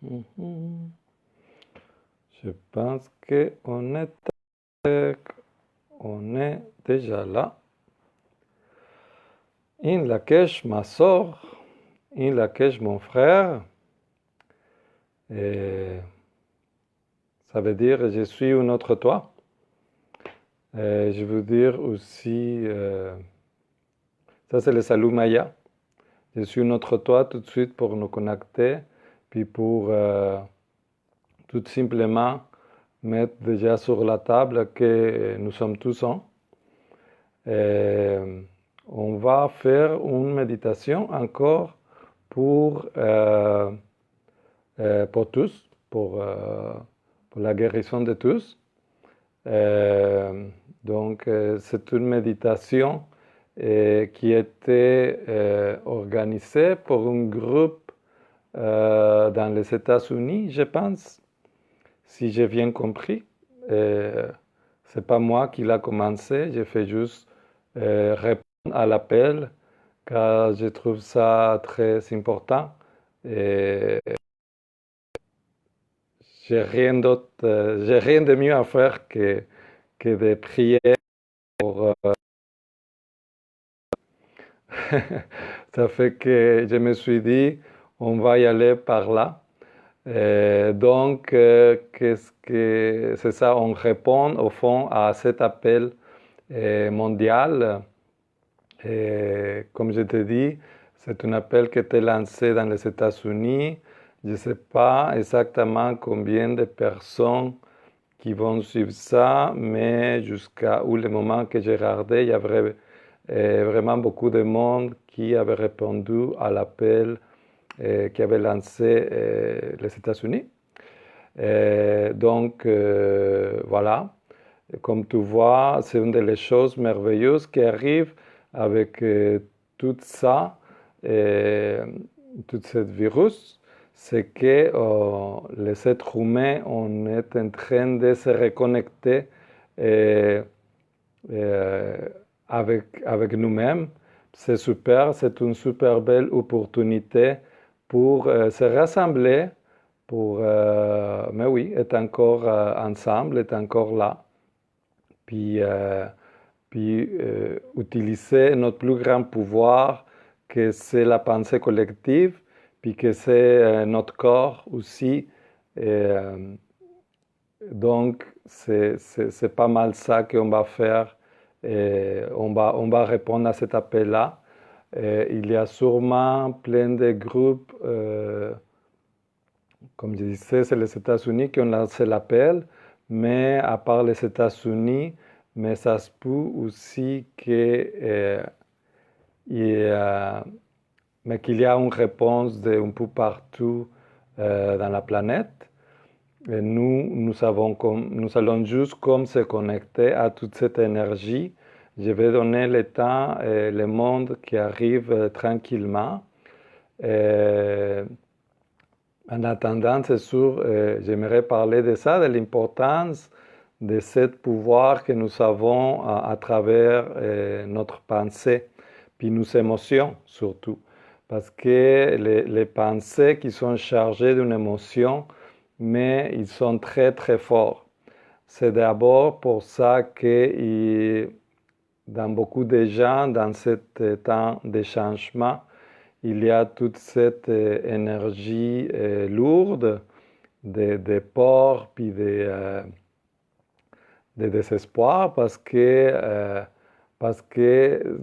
Mhm. Je pense qu'on est déjà là. In Lakesh, ma sœur, in Lakesh, mon frère. Et ça veut dire je suis un autre toi. Et je veux dire aussi, ça c'est le salut maya. Je suis un autre toi tout de suite pour nous connecter, puis pour tout simplement mettre déjà sur la table que nous sommes tous un. Et on va faire une méditation encore pour tous, pour la guérison de tous. Donc, c'est une méditation qui était organisée pour un groupe dans les États-Unis, je pense, si j'ai bien compris. C'est pas moi qui l'a commencé, j'ai fait juste répondre à l'appel car je trouve ça très important. Et j'ai rien de mieux à faire que de prier pour. Ça fait que je me suis dit, on va y aller par là. Donc, qu'est-ce que c'est ça? On répond au fond à cet appel mondial. Et comme je t'ai dit, c'est un appel qui était lancé dans les États-Unis. Je ne sais pas exactement combien de personnes qui vont suivre ça, mais jusqu'à où le moment que j'ai regardé, il y avait vraiment beaucoup de monde qui avait répondu à l'appel qui avait lancé les États-Unis. Donc, voilà. Comme tu vois, c'est une des choses merveilleuses qui arrive avec tout ça, tout ce virus, c'est que les êtres humains, on est en train de se reconnecter euh, avec nous-mêmes. C'est super, c'est une super belle opportunité pour se rassembler, mais oui, être encore ensemble, être encore là, puis, utiliser notre plus grand pouvoir, que c'est la pensée collective, puis que c'est notre corps aussi. Donc, c'est pas mal ça qu'on va faire. On va répondre à cet appel-là. Il y a sûrement plein de groupes, comme je disais, c'est les États-Unis qui ont lancé l'appel, mais à part les États-Unis, mais ça se peut aussi qu'il y a une réponse d'un peu partout dans la planète. Et nous allons juste comme se connecter à toute cette énergie. Je vais donner le temps et le monde qui arrive tranquillement. Et en attendant, c'est sûr, j'aimerais parler de ça, de l'importance de ce pouvoir que nous avons à travers notre pensée, puis nos émotions surtout. Parce que les pensées qui sont chargées d'une émotion, mais ils sont très très forts. C'est d'abord pour ça que dans beaucoup de gens, dans ce temps de changement, il y a toute cette énergie lourde de peur puis de désespoir parce que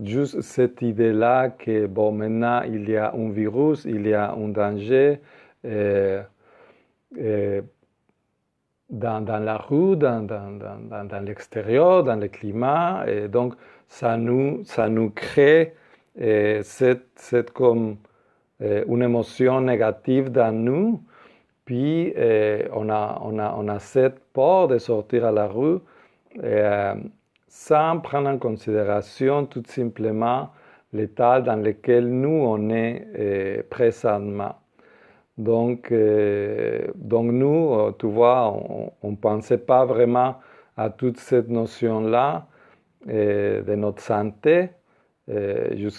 juste cette idée-là que bon maintenant il y a un virus, il y a un danger dans la rue, dans l'extérieur, dans le climat, et donc ça nous crée cette comme une émotion négative dans nous, puis on a cette peur de sortir à la rue sans prendre en considération tout simplement l'état dans lequel nous on est présentement. Donc nous, tu vois, on ne pensait pas vraiment à toute cette notion-là de notre santé. Il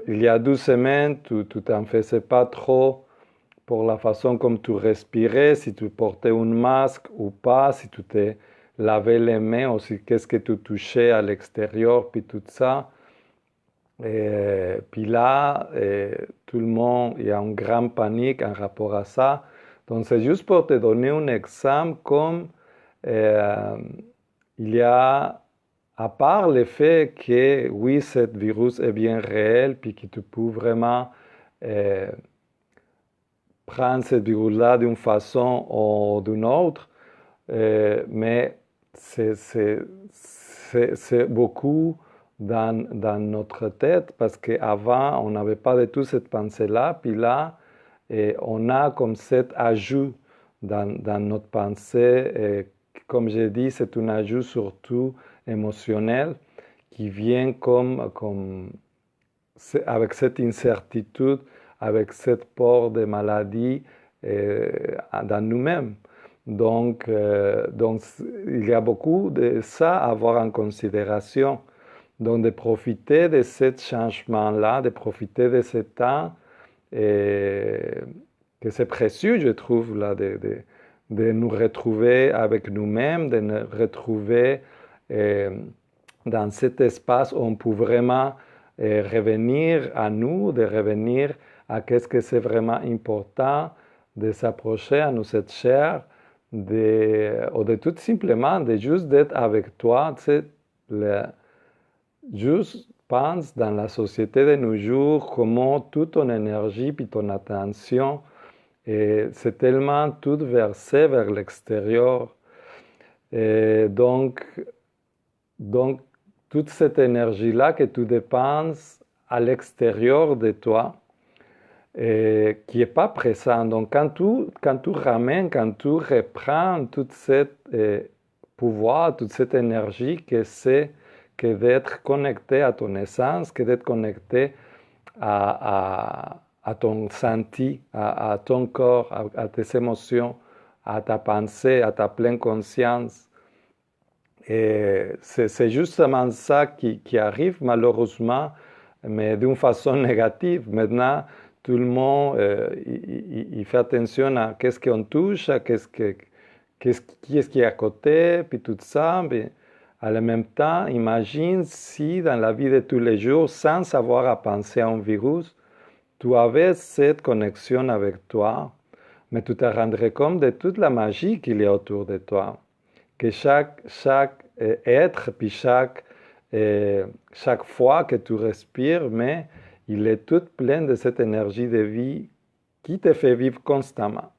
y a 2 semaines, tu t'en faisais pas trop pour la façon comme tu respirais, si tu portais un masque ou pas, si tu te lavais les mains aussi, qu'est-ce que tu touchais à l'extérieur, puis tout ça. Et puis là, tout le monde, il y a une grande panique en rapport à ça. Donc c'est juste pour te donner un exemple comme il y a, à part le fait que oui, ce virus est bien réel, puis que tu peux vraiment prendre ce virus-là d'une façon ou d'une autre, mais c'est beaucoup dans notre tête parce qu'avant, on n'avait pas du tout cette pensée-là, puis là, on a comme cet ajout dans notre pensée. Comme j'ai dit, c'est un ajout surtout émotionnel qui vient avec cette incertitude, avec cette peur de maladie dans nous-mêmes. Donc, il y a beaucoup de ça à avoir en considération. Donc, de profiter de ce changement-là, de profiter de ce temps, que c'est précieux, je trouve, là, de nous retrouver avec nous-mêmes, de nous retrouver dans cet espace où on peut vraiment revenir à nous, de revenir à qu'est-ce que c'est vraiment important, de s'approcher à nous être chers, ou de tout simplement, de juste d'être avec toi, tu sais, juste pense dans la société de nos jours, comment toute ton énergie puis ton attention, c'est tellement tout versé vers l'extérieur. Et donc, toute cette énergie-là que tu dépenses à l'extérieur de toi, qui n'est pas présente. Donc, quand tu ramènes, quand tu reprends toute cette pouvoir, toute cette énergie que c'est que d'être connecté à ton essence, que d'être connecté à ton senti, à ton corps, à tes émotions, à ta pensée, à ta pleine conscience. Et c'est justement ça qui arrive malheureusement, mais d'une façon négative. Maintenant, tout le monde il fait attention à qu'est-ce qu'on touche, à qui est-ce qui est à côté, puis tout ça. Mais en même temps, imagine si dans la vie de tous les jours, sans avoir à penser à un virus, tu avais cette connexion avec toi, mais tu te rendrais compte de toute la magie qu'il y a autour de toi. Que chaque être, puis chaque fois que tu respires, mais il est tout plein de cette énergie de vie qui te fait vivre constamment.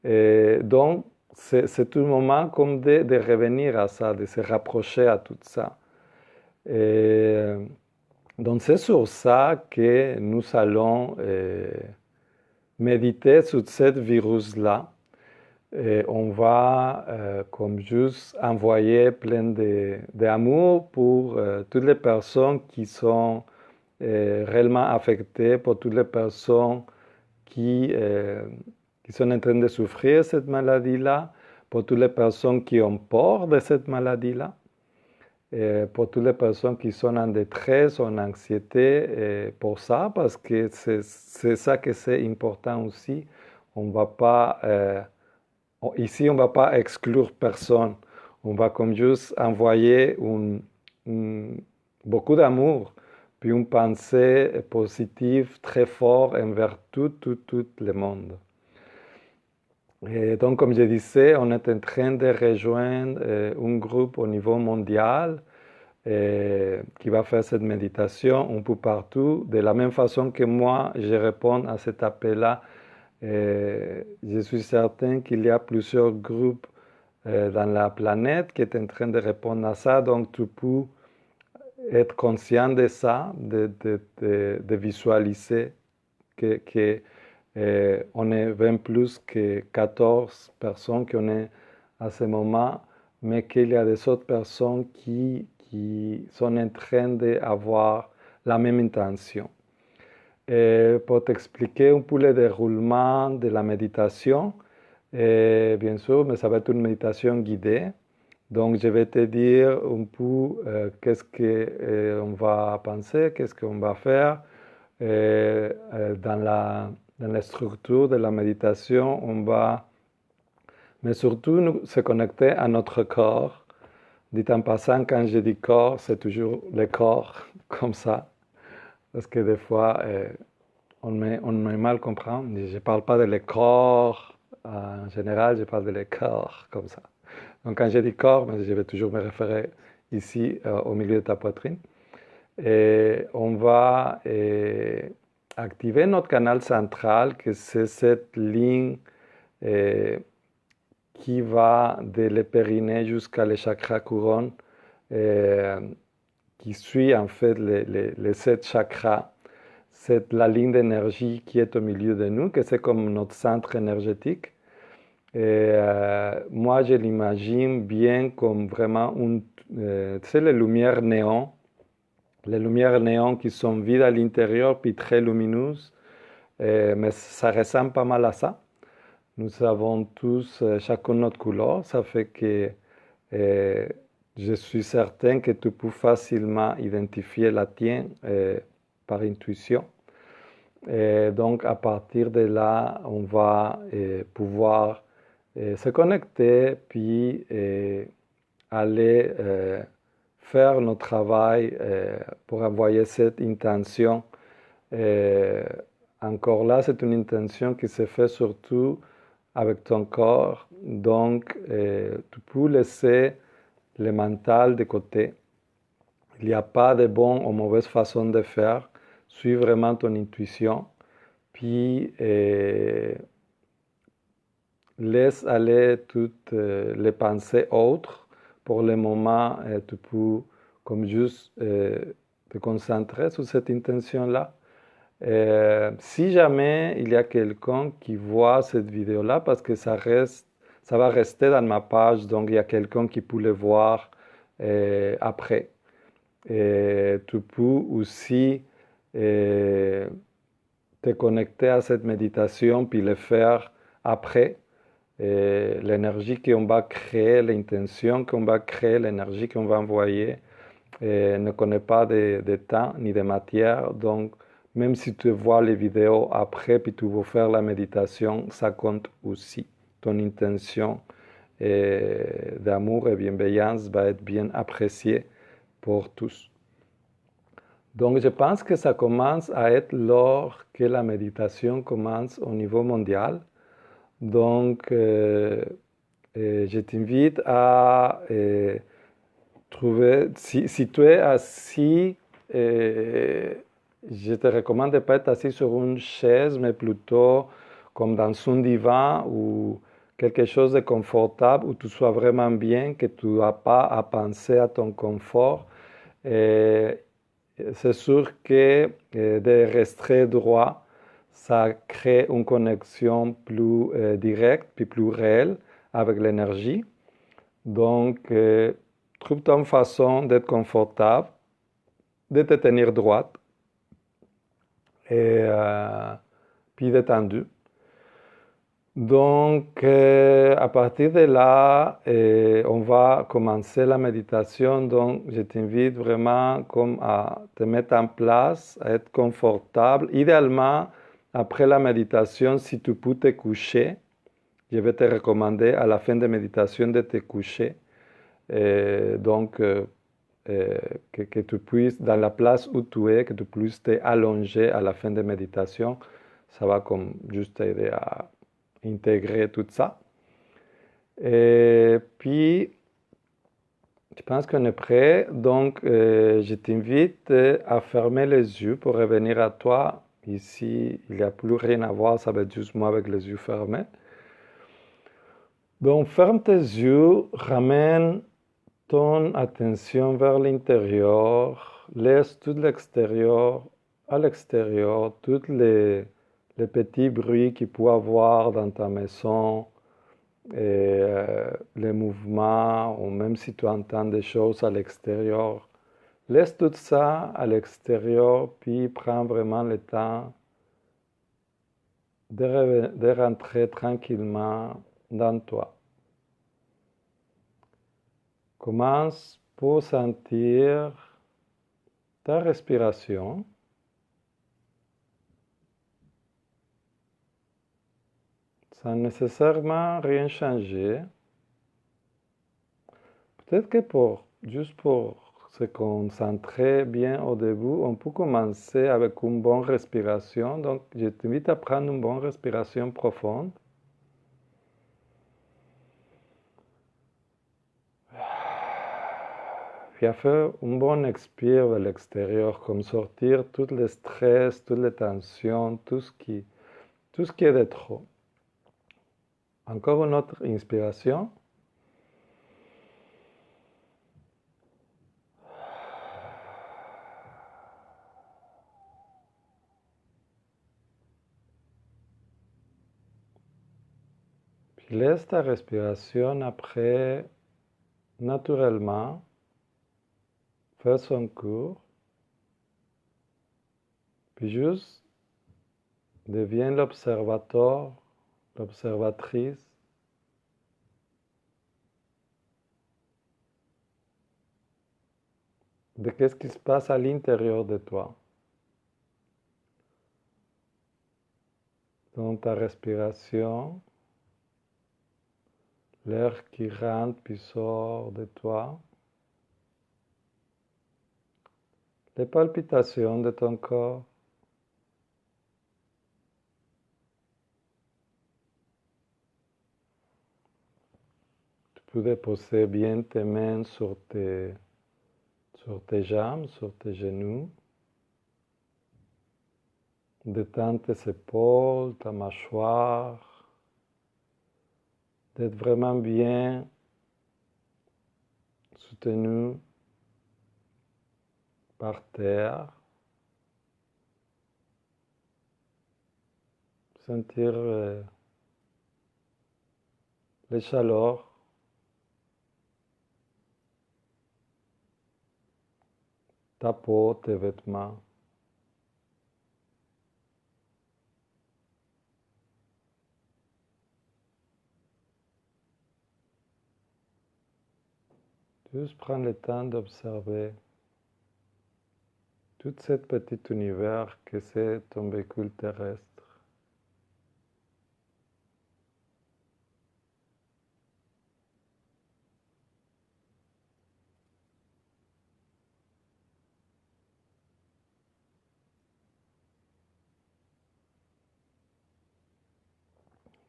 Et donc, c'est tout le moment comme de revenir à ça, de se rapprocher à tout ça. Et donc, c'est sur ça que nous allons méditer sur ce virus-là. Et on va comme juste envoyer plein d'amour pour toutes les personnes qui sont réellement affectées, pour toutes les personnes qui sont en train de souffrir cette maladie-là, pour toutes les personnes qui ont peur de cette maladie-là, et pour toutes les personnes qui sont en détresse, en anxiété, et pour ça, parce que c'est ça que c'est important aussi. On ne va pas... Ici, on ne va pas exclure personne. On va comme juste envoyer beaucoup d'amour, puis une pensée positive très forte envers tout le monde. Et donc, comme je disais, on est en train de rejoindre un groupe au niveau mondial qui va faire cette méditation un peu partout. De la même façon que moi, je réponds à cet appel-là. Je suis certain qu'il y a plusieurs groupes dans la planète qui sont en train de répondre à ça, donc tu peux être conscient de ça, de visualiser que on est 20 plus que 14 personnes qu'on est à ce moment, mais qu'il y a des autres personnes qui sont en train d'avoir la même intention. Et pour t'expliquer un peu le déroulement de la méditation, bien sûr, mais ça va être une méditation guidée. Donc, je vais te dire un peu qu'est-ce qu'on va penser, qu'est-ce qu'on va faire dans dans la structure de la méditation, on va, mais surtout, se connecter à notre corps. Dit en passant, quand je dis corps, c'est toujours le corps, comme ça, parce que des fois, on me mal comprend. Je ne parle pas de le corps en général, je parle de le corps, comme ça. Donc quand je dis corps, je vais toujours me référer ici au milieu de ta poitrine. Et on va activer notre canal central, que c'est cette ligne qui va de le périnée jusqu'à le chakra couronne, qui suit en fait les 7 chakras. C'est la ligne d'énergie qui est au milieu de nous, que c'est comme notre centre énergétique. Et moi, je l'imagine bien comme vraiment tu sais, les lumières néon. Les lumières néon qui sont vides à l'intérieur, puis très lumineuses. Mais ça ressemble pas mal à ça. Nous avons tous chacun notre couleur. Ça fait que je suis certain que tu peux facilement identifier la tienne par intuition. Et donc, à partir de là, on va pouvoir se connecter, puis aller faire notre travail pour envoyer cette intention. Encore là, c'est une intention qui se fait surtout avec ton corps. Donc, tu peux laisser le mental de côté. Il n'y a pas de bonne ou mauvaise façon de faire. Suis vraiment ton intuition. Puis, laisse aller toutes les pensées autres. Pour le moment, tu peux comme juste te concentrer sur cette intention-là. Si jamais il y a quelqu'un qui voit cette vidéo-là, parce que ça va rester dans ma page, donc il y a quelqu'un qui peut le voir après. Et tu peux aussi te connecter à cette méditation puis le faire après. L'énergie qu'on va créer, l'intention qu'on va créer, l'énergie qu'on va envoyer ne connaît pas de temps ni de matière. Donc, même si tu vois les vidéos après puis tu veux faire la méditation, ça compte aussi. Ton intention d'amour et bienveillance va être bien appréciée pour tous. Donc, je pense que ça commence à être lors que la méditation commence au niveau mondial. Donc, je t'invite à trouver, si tu es assis, je te recommande de ne pas être assis sur une chaise, mais plutôt comme dans un divan ou quelque chose de confortable où tu sois vraiment bien, que tu n'as pas à penser à ton confort. C'est sûr que de rester droit, ça crée une connexion plus directe puis plus réelle avec l'énergie. Donc, trouve ton façon d'être confortable, de te tenir droite et puis détendu. Donc, à partir de là, on va commencer la méditation. Donc, je t'invite vraiment comme à te mettre en place, à être confortable. Idéalement, après la méditation, si tu peux te coucher, je vais te recommander à la fin de la méditation de te coucher. Donc, que tu puisses, dans la place où tu es, que tu puisses t'allonger à la fin de la méditation. Ça va comme juste t'aider à intégrer tout ça. Et puis, je pense qu'on est prêt. Donc, je t'invite à fermer les yeux pour revenir à toi. Ici, il n'y a plus rien à voir, ça va être juste moi avec les yeux fermés. Donc, ferme tes yeux, ramène ton attention vers l'intérieur, laisse tout l'extérieur à l'extérieur, tous les petits bruits qu'il peut y avoir dans ta maison, et les mouvements, ou même si tu entends des choses à l'extérieur. Laisse tout ça à l'extérieur, puis prends vraiment le temps de rentrer tranquillement dans toi. Commence pour sentir ta respiration. sans nécessairement rien changer. Peut-être que juste pour se concentrer bien au début, on peut commencer avec une bonne respiration. Donc, je t'invite à prendre une bonne respiration profonde. Puis à faire une bonne expire vers l'extérieur, comme sortir tout le stress, toutes les tensions, tout ce qui est de trop. Encore une autre inspiration. Puis laisse ta respiration après, naturellement, faire son cours. Puis juste deviens l'observateur, l'observatrice de qu'est-ce qui se passe à l'intérieur de toi. Dans ta respiration, l'air qui rentre puis sort de toi, les palpitations de ton corps. Tu peux déposer bien tes mains sur tes jambes, sur tes genoux. Détends tes épaules, ta mâchoire. D'être vraiment bien soutenu par terre. Sentir les chaleurs, ta peau, tes vêtements. Juste prendre le temps d'observer tout ce petit univers que c'est ton véhicule terrestre.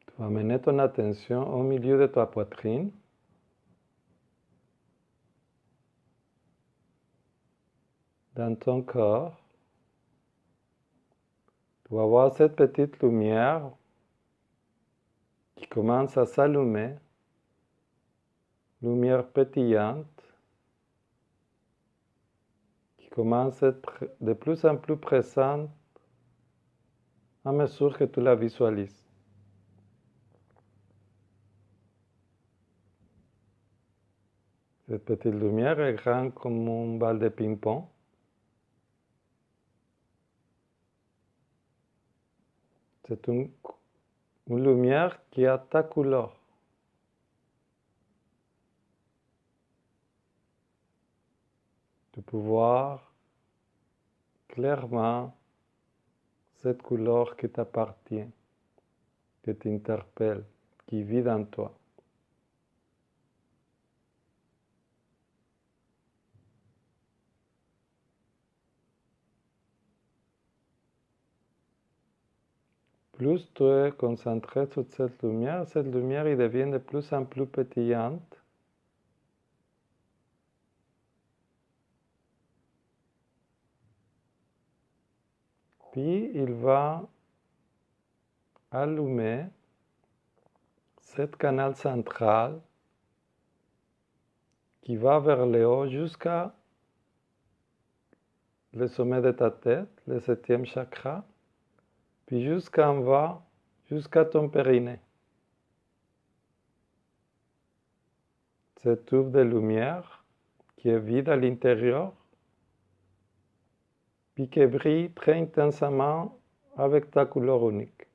Tu vas amener ton attention au milieu de ta poitrine. Dans ton corps, tu vas voir cette petite lumière qui commence à s'allumer, lumière pétillante, qui commence à être de plus en plus présente à mesure que tu la visualises. Cette petite lumière est grande comme une balle de ping-pong. C'est une lumière qui a ta couleur. Tu peux voir clairement cette couleur qui t'appartient, qui t'interpelle, qui vit dans toi. Plus tu es concentré sur cette lumière elle devient de plus en plus pétillante. Puis il va allumer cette canal central qui va vers le haut jusqu'à le sommet de ta tête, le 7e chakra, puis jusqu'en bas, jusqu'à ton périnée. Cette tube de lumière qui est vide à l'intérieur, puis qui brille très intensément avec ta couleur unique.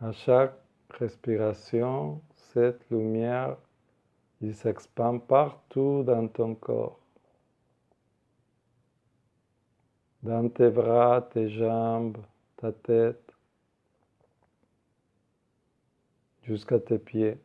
À chaque respiration, cette lumière il s'expand partout dans ton corps. Dans tes bras, tes jambes, ta tête, jusqu'à tes pieds.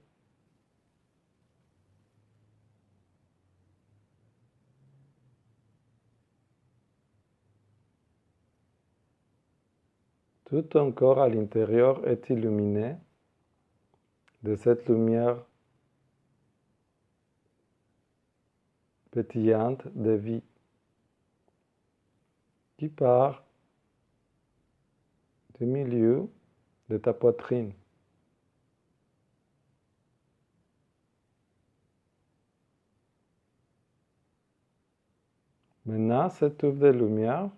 Tout ton corps à l'intérieur est illuminé de cette lumière pétillante de vie qui part du milieu de ta poitrine. Maintenant, cette tube de lumière,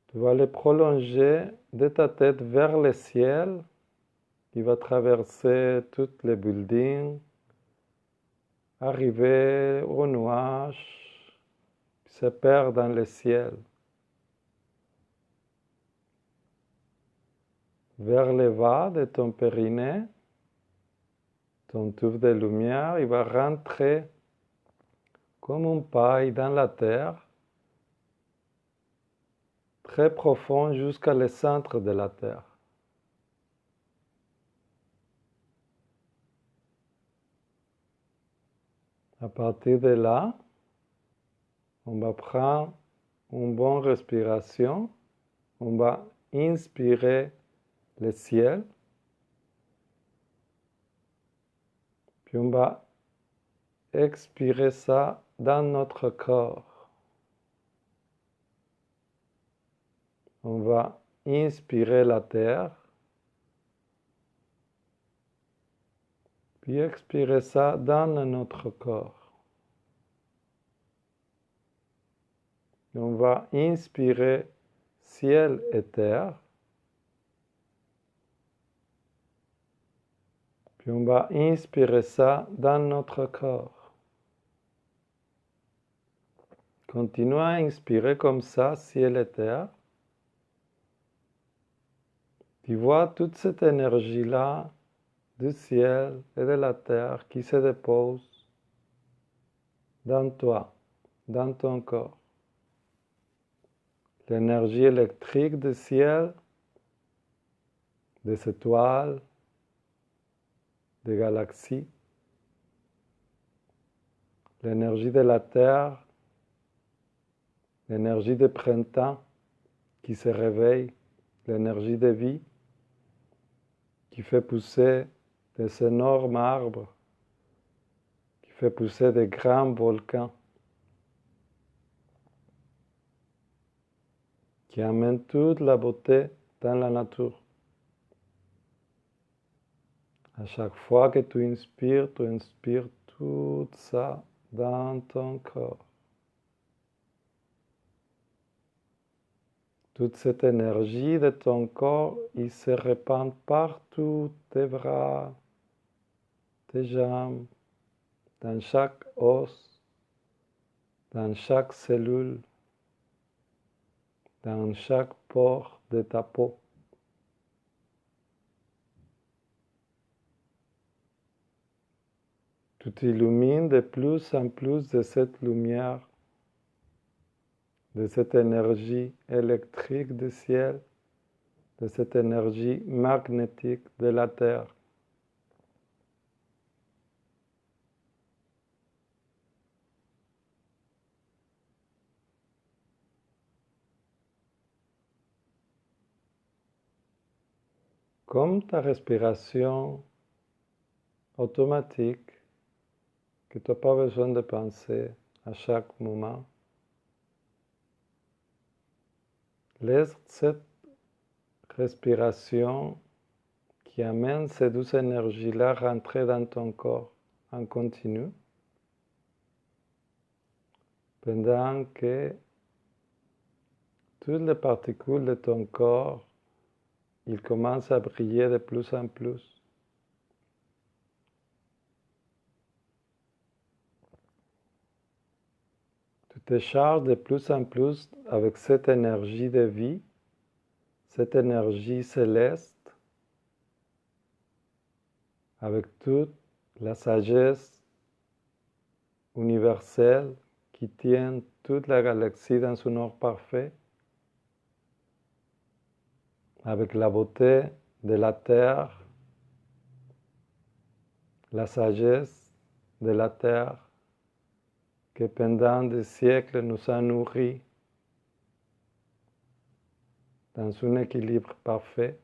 tu vas les prolonger de ta tête vers le ciel, qui va traverser tous les buildings, arriver aux nuages, puis se perdre dans le ciel. Vers le bas de ton périnée, ton tube de lumière, il va rentrer comme une paille dans la terre, très profond jusqu'à le centre de la terre. À partir de là, on va prendre une bonne respiration, on va inspirer le ciel, puis on va expirer ça dans notre corps. On va inspirer la terre, puis expirer ça dans notre corps. On va inspirer ciel et terre, puis on va inspirer ça dans notre corps. Continue à inspirer comme ça, ciel et terre. Tu vois toute cette énergie-là du ciel et de la terre qui se dépose dans toi, dans ton corps. L'énergie électrique du ciel, des étoiles, des galaxies. L'énergie de la terre, l'énergie du printemps qui se réveille, l'énergie de vie qui fait pousser des énormes arbres, qui fait pousser des grands volcans, qui amène toute la beauté dans la nature. À chaque fois que tu inspires tout ça dans ton corps. Toute cette énergie de ton corps, il se répand partout, tes bras, tes jambes, dans chaque os, dans chaque cellule, dans chaque pore de ta peau. Tu t'illumines de plus en plus de cette lumière, de cette énergie électrique du ciel, de cette énergie magnétique de la terre. Comme ta respiration automatique, que tu n'as pas besoin de penser à chaque moment, laisse cette respiration qui amène ces douces énergies-là rentrer dans ton corps en continu, pendant que toutes les particules de ton corps, ils commencent à briller de plus en plus. Tu te charges de plus en plus avec cette énergie de vie, cette énergie céleste, avec toute la sagesse universelle qui tient toute la galaxie dans son ordre parfait, avec la beauté de la terre, la sagesse de la terre que pendant des siècles nous a nourris dans un équilibre parfait.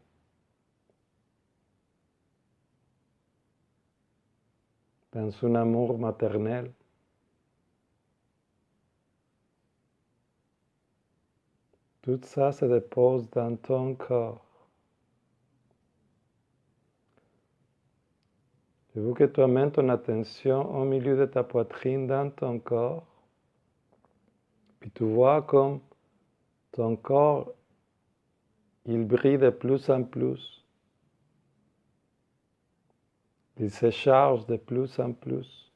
Dans un amour maternel. Tout ça se dépose dans ton corps. Je veux que tu amènes ton attention au milieu de ta poitrine dans ton corps. Puis tu vois comme ton corps, il brille de plus en plus. Il se charge de plus en plus.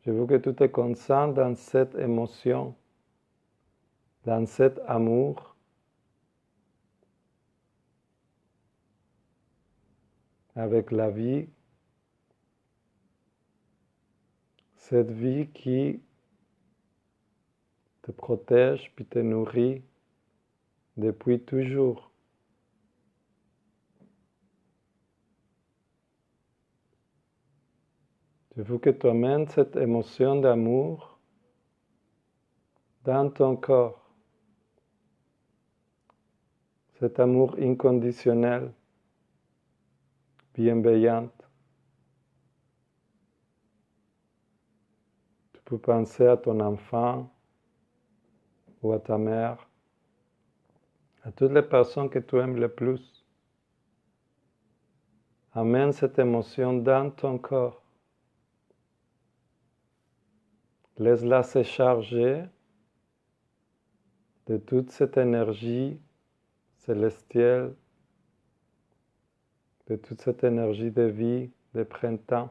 Je veux que tu te concentres dans cette émotion, dans cet amour. Avec la vie, cette vie qui te protège puis te nourrit depuis toujours. Je veux que tu amènes cette émotion d'amour dans ton corps. Cet amour inconditionnel, bienveillant. Tu peux penser à ton enfant ou à ta mère, à toutes les personnes que tu aimes le plus. Amène cette émotion dans ton corps. Laisse-la se charger de toute cette énergie célestielle, de toute cette énergie de vie, de printemps.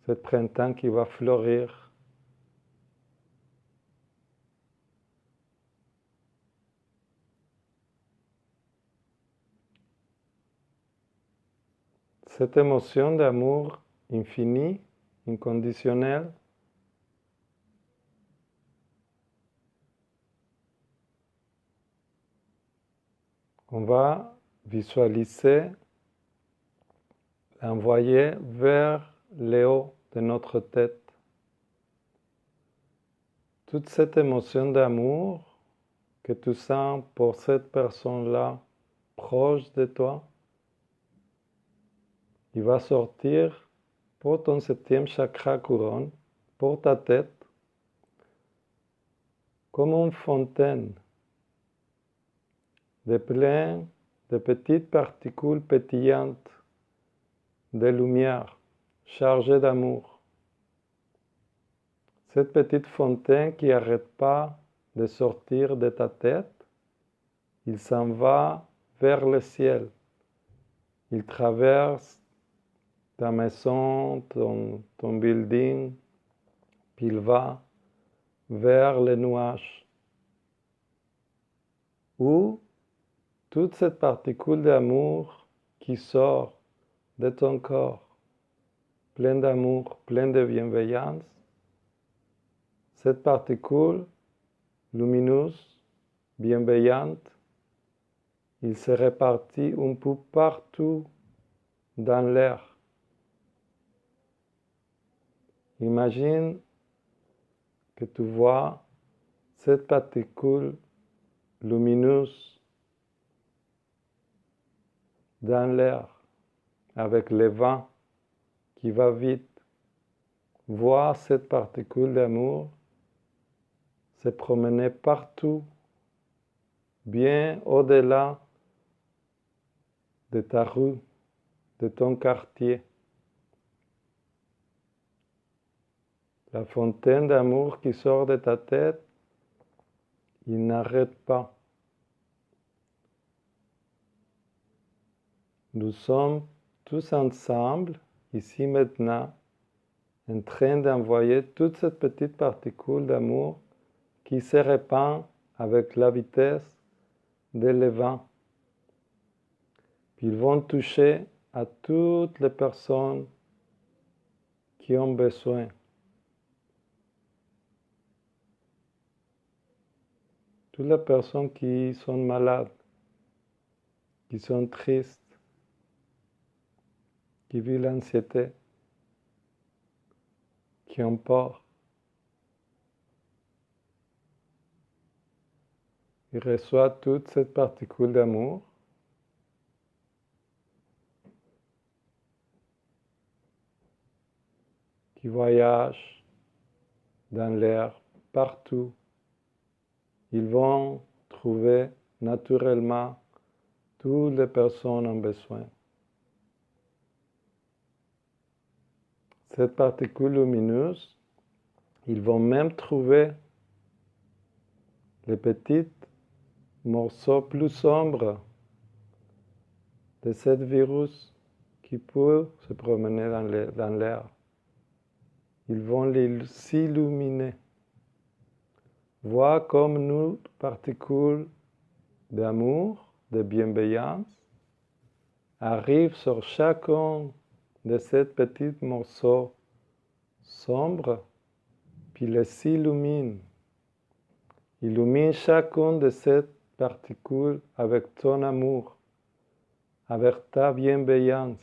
Ce printemps qui va fleurir. Cette émotion d'amour infini, inconditionnel, on va visualiser, l'envoyer vers le haut de notre tête. Toute cette émotion d'amour que tu sens pour cette personne-là proche de toi, il va sortir pour ton 7e chakra couronne, pour ta tête, comme une fontaine de plein de petites particules pétillantes de lumière chargées d'amour. Cette petite fontaine qui n'arrête pas de sortir de ta tête, il s'en va vers le ciel. Il traverse ta maison, ton building, puis il va vers les nuages, où toute cette particule d'amour qui sort de ton corps, plein d'amour, plein de bienveillance, cette particule lumineuse, bienveillante, il se répartit un peu partout dans l'air. Imagine que tu vois cette particule lumineuse dans l'air, avec le vent qui va vite. Vois cette particule d'amour se promener partout, bien au-delà de ta rue, de ton quartier. La fontaine d'amour qui sort de ta tête, il n'arrête pas. Nous sommes tous ensemble, ici maintenant, en train d'envoyer toute cette petite particule d'amour qui se répand avec la vitesse de le vent. Puis ils vont toucher à toutes les personnes qui ont besoin. Toutes les personnes qui sont malades, qui sont tristes, qui vivent l'anxiété, qui ont peur. Ils reçoivent toute cette particule d'amour qui voyage dans l'air partout. Ils vont trouver naturellement toutes les personnes ont besoin. Cette particule lumineuse, ils vont même trouver les petits morceaux plus sombres de ce virus qui peut se promener dans l'air. Ils vont s'illuminer. Voir comme nous, particules d'amour, de bienveillance, arrivent sur chacun de ces petits morceaux sombres, puis les illuminent. Illumine chacune de ces particules avec ton amour, avec ta bienveillance.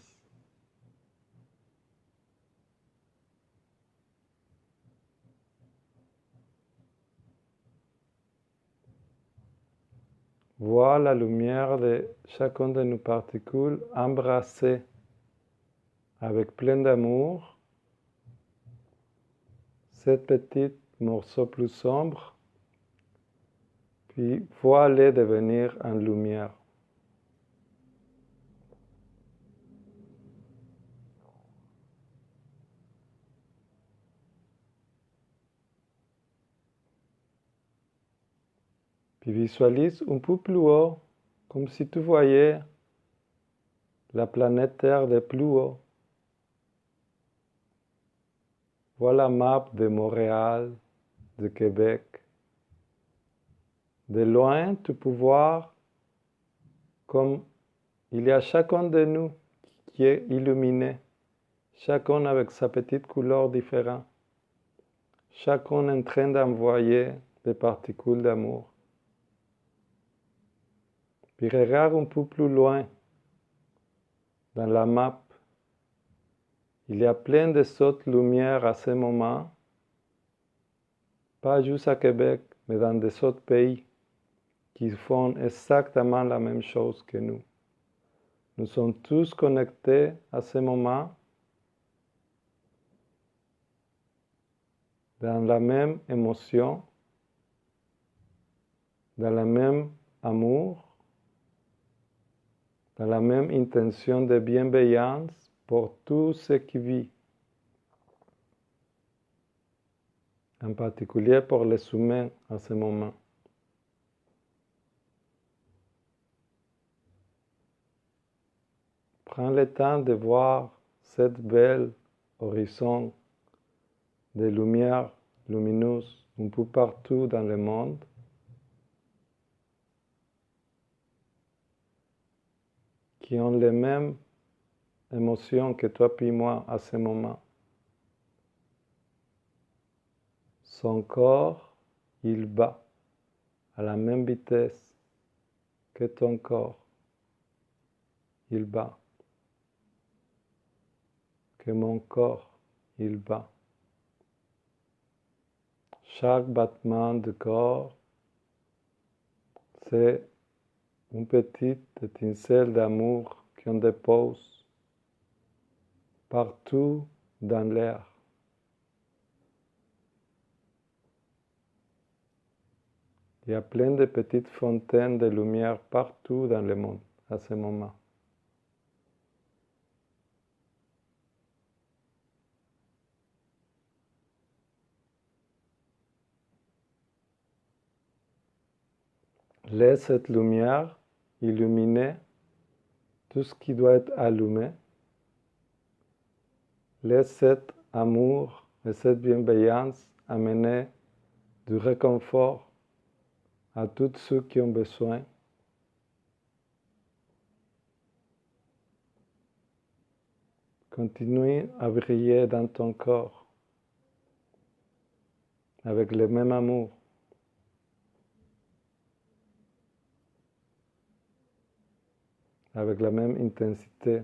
Vois la lumière de chacune de nos particules embrassée avec plein d'amour ces petits morceaux plus sombres, puis vois-les devenir en lumière. Puis visualise un peu plus haut, comme si tu voyais la planète Terre de plus haut. Vois la map de Montréal, de Québec. De loin, tu peux voir comme il y a chacun de nous qui est illuminé, chacun avec sa petite couleur différente, chacun en train d'envoyer des particules d'amour. Puis regarde un peu plus loin, dans la map. Il y a plein de autres lumières à ce moment, pas juste à Québec, mais dans des autres pays qui font exactement la même chose que nous. Nous sommes tous connectés à ce moment dans la même émotion, dans le même amour, dans la même intention de bienveillance pour tout ce qui vit, en particulier pour les humains à ce moment. Prends le temps de voir cette belle horizon de lumière lumineuse un peu partout dans le monde. Qui ont les mêmes émotions que toi puis moi à ce moment. Son corps, il bat à la même vitesse que ton corps. Il bat. Que mon corps, il bat. Chaque battement de corps, c'est une petite étincelle d'amour qu'on dépose partout dans l'air. Il y a plein de petites fontaines de lumière partout dans le monde à ce moment. Laisse cette lumière illuminer tout ce qui doit être allumé. Laisse cet amour et cette bienveillance amener du réconfort à tous ceux qui ont besoin. Continue à briller dans ton corps avec le même amour. Avec la même intensité.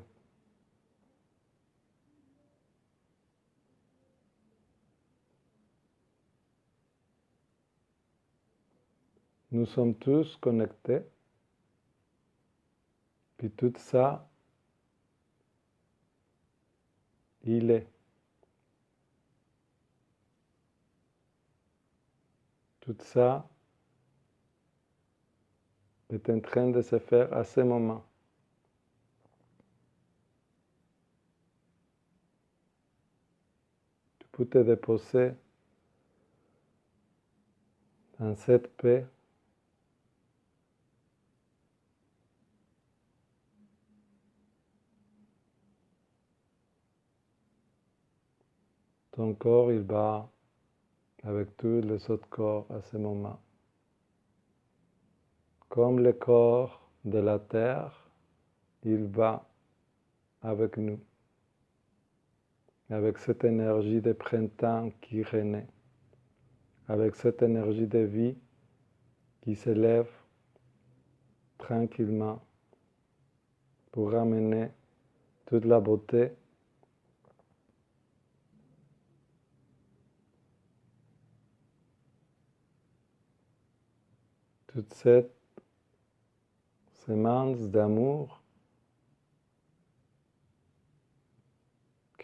Nous sommes tous connectés, puis tout ça, il est. Tout ça est en train de se faire à ce moment. Tu peux te déposer dans cette paix. Ton corps, il bat avec tous les autres corps à ce moment. Comme le corps de la terre, il bat avec nous, avec cette énergie de printemps qui renaît, avec cette énergie de vie qui s'élève tranquillement pour ramener toute la beauté toute cette semence d'amour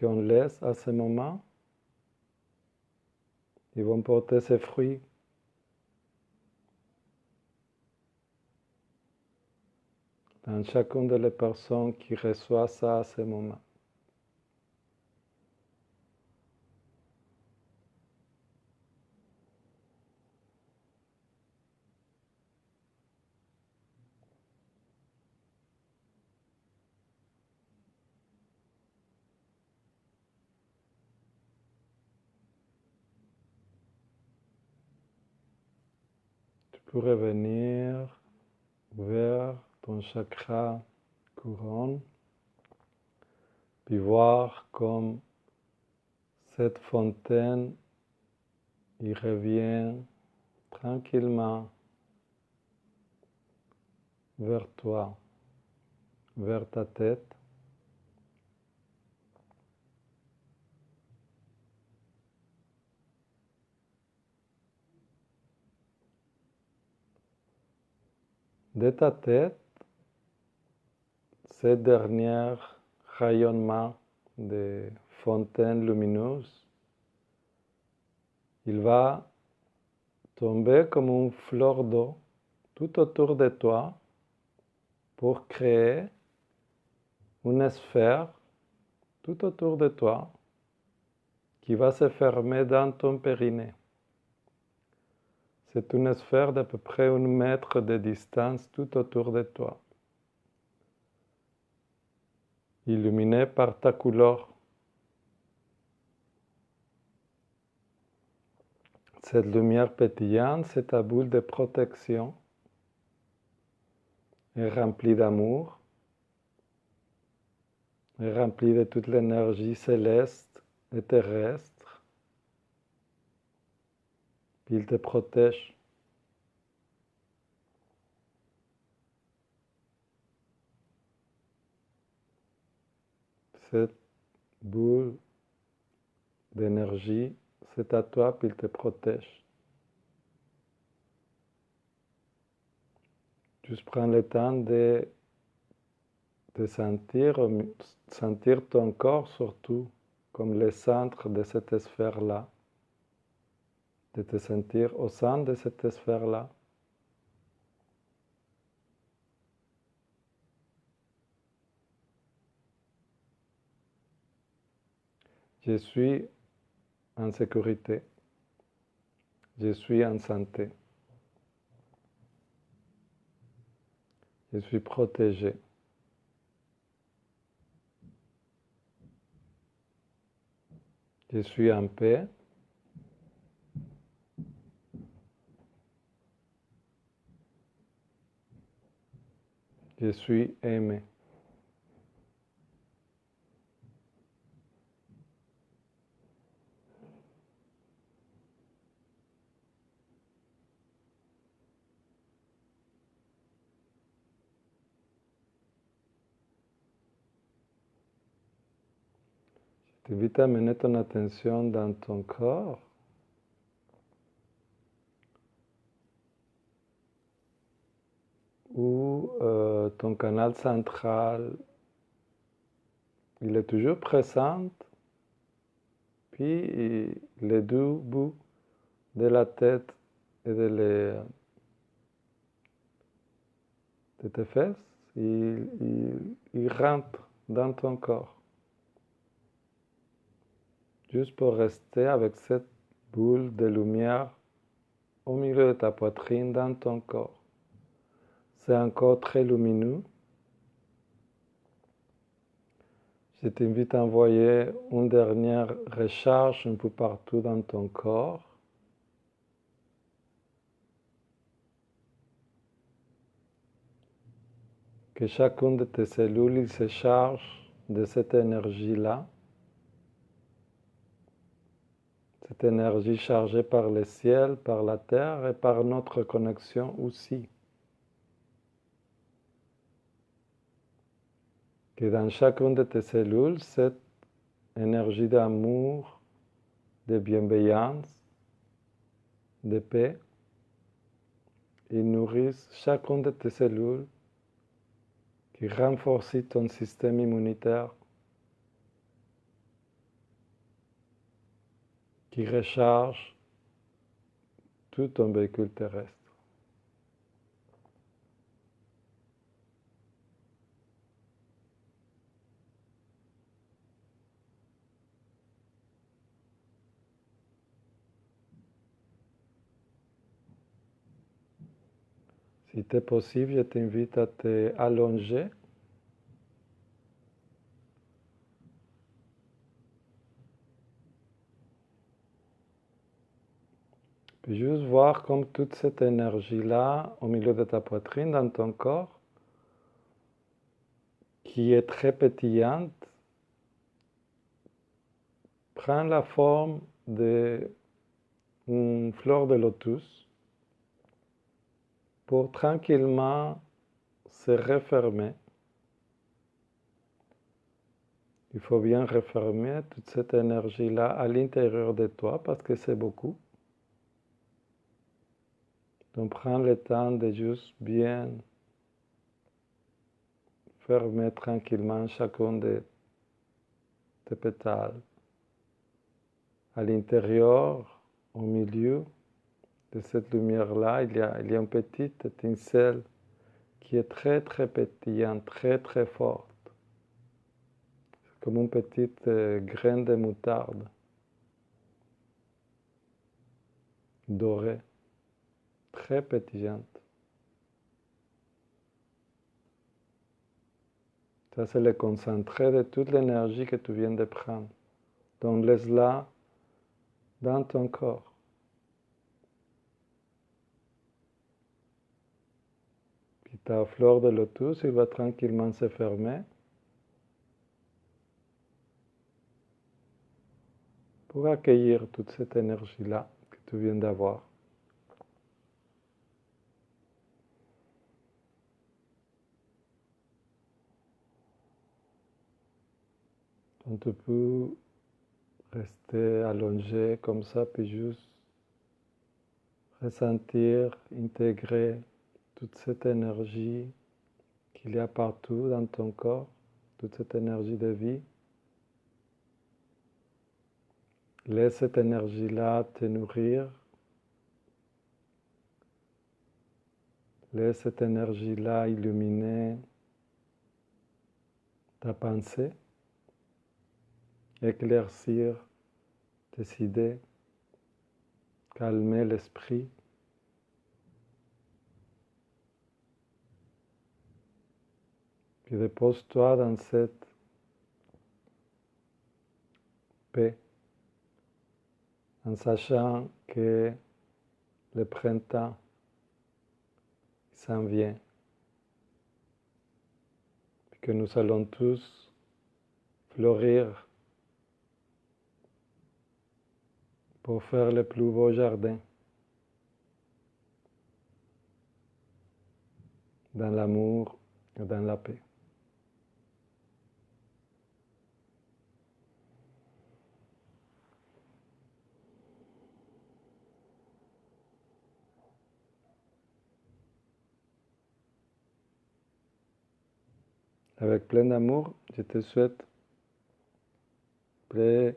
qu'on laisse à ce moment, ils vont porter ses fruits. Dans chacune des personnes qui reçoit ça à ce moment. Tu peux revenir vers ton chakra couronne, puis voir comme cette fontaine, il revient tranquillement vers toi, vers ta tête. De ta tête, ce dernier rayonnement de fontaine lumineuse, il va tomber comme une fleur d'eau tout autour de toi pour créer une sphère tout autour de toi qui va se fermer dans ton périnée. C'est une sphère d'à peu près 1 mètre de distance tout autour de toi, illuminée par ta couleur. Cette lumière pétillante, c'est ta boule de protection, est remplie d'amour, est remplie de toute l'énergie céleste et terrestre. Puis il te protège. Cette boule d'énergie, c'est à toi, puis il te protège. Juste prends le temps de sentir ton corps surtout comme le centre de cette sphère-là, de te sentir au centre de cette sphère-là. Je suis en sécurité, je suis en santé, je suis protégé. Je suis en paix. Je suis aimé. t'invite à mener ton attention dans ton corps. Où ton canal central, il est toujours présent, puis les deux bouts de la tête et de tes fesses, il rentre dans ton corps. Juste pour rester avec cette boule de lumière au milieu de ta poitrine dans ton corps. C'est encore très lumineux. Je t'invite à envoyer une dernière recharge un peu partout dans ton corps. Que chacune de tes cellules il se charge de cette énergie-là. Cette énergie chargée par le ciel, par la terre et par notre connexion aussi. Que dans chacune de tes cellules, cette énergie d'amour, de bienveillance, de paix, il nourrisse chacune de tes cellules qui renforce ton système immunitaire, qui recharge tout ton véhicule terrestre. Si c'est possible, je t'invite à te allonger. Puis juste voir comme toute cette énergie-là, au milieu de ta poitrine, dans ton corps, qui est très pétillante, prend la forme d'une fleur de lotus pour tranquillement se refermer. Il faut bien refermer toute cette énergie-là à l'intérieur de toi parce que c'est beaucoup. Donc prends le temps de juste bien fermer tranquillement chacun de tes pétales. À l'intérieur, au milieu de cette lumière-là, il y a une petite étincelle qui est très très pétillante, très très forte. Comme une petite graine de moutarde dorée, très pétillante. Ça, c'est le concentré de toute l'énergie que tu viens de prendre. Donc, laisse-la dans ton corps. Puis ta fleur de lotus, il va tranquillement se fermer pour accueillir toute cette énergie-là que tu viens d'avoir. Donc, tu peux rester allongé comme ça, puis juste ressentir, intégrer toute cette énergie qu'il y a partout dans ton corps, toute cette énergie de vie. Laisse cette énergie-là te nourrir. Laisse cette énergie-là illuminer ta pensée, éclaircir tes idées, calmer l'esprit. Puis dépose-toi dans cette paix, en sachant que le printemps s'en vient, puis que nous allons tous fleurir pour faire le plus beau jardin dans l'amour et dans la paix. Avec plein d'amour, je te souhaite paix,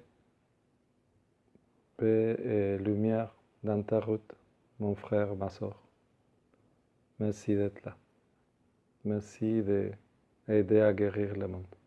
paix et lumière dans ta route, mon frère, ma soeur. Merci d'être là. Merci d'aider à guérir le monde.